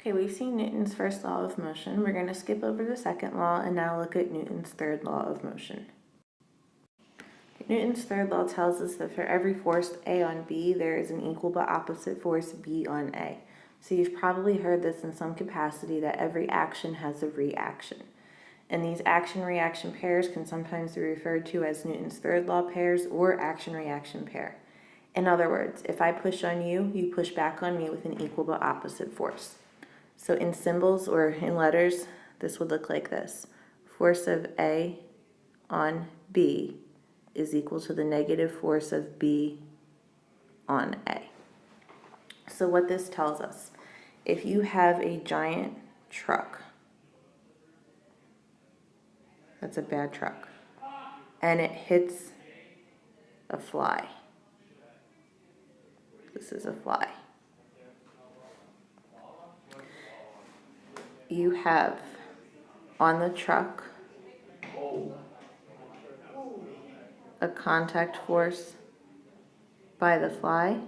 Okay, we've seen Newton's first law of motion. We're going to skip over the second law and now look at Newton's third law of motion. Newton's third law tells us that for every force A on B, there is an equal but opposite force B on A. So you've probably heard this in some capacity, that every action has a reaction. And these action-reaction pairs can sometimes be referred to as Newton's third law pairs or action-reaction pair. In other words, if I push on you, you push back on me with an equal but opposite force. So in symbols or in letters, this would look like this. Force of A on B is equal to the negative force of B on A. So what this tells us, if you have a giant truck, that's a bad truck, and it hits a fly. This is a fly. You have on the truck a contact force by the fly,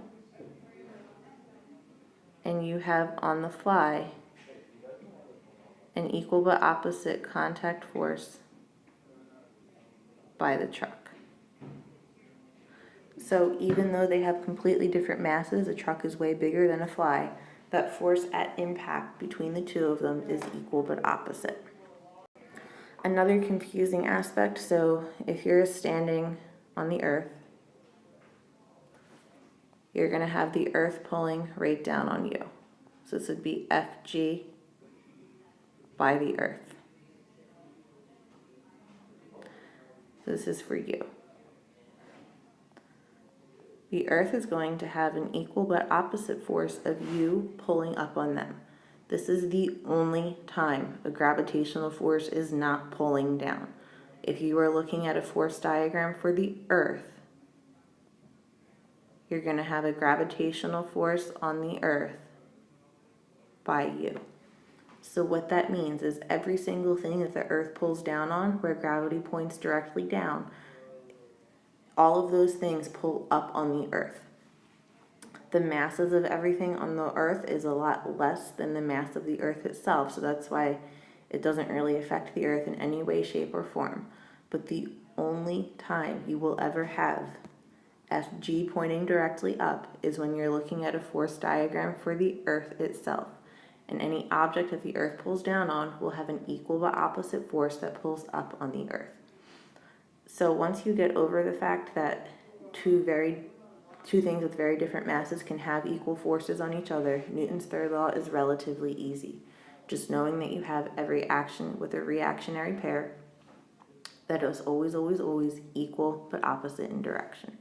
and you have on the fly an equal but opposite contact force by the truck. So even though they have completely different masses, a truck is way bigger than a fly, that force at impact between the two of them is equal but opposite. Another confusing aspect, so if you're standing on the earth, you're going to have the earth pulling right down on you. So this would be Fg by the earth. This is for you. The earth is going to have an equal but opposite force of you pulling up on them. This is the only time a gravitational force is not pulling down. If you are looking at a force diagram for the earth, you're going to have a gravitational force on the earth by you. So what that means is every single thing that the earth pulls down on, where gravity points directly down, all of those things pull up on the earth. The masses of everything on the earth is a lot less than the mass of the earth itself, so that's why it doesn't really affect the earth in any way, shape, or form. But the only time you will ever have Fg pointing directly up is when you're looking at a force diagram for the earth itself. And any object that the earth pulls down on will have an equal but opposite force that pulls up on the earth. So once you get over the fact that two things with very different masses can have equal forces on each other, Newton's third law is relatively easy. Just knowing that you have every action with a reactionary pair that is always, always, always equal but opposite in direction.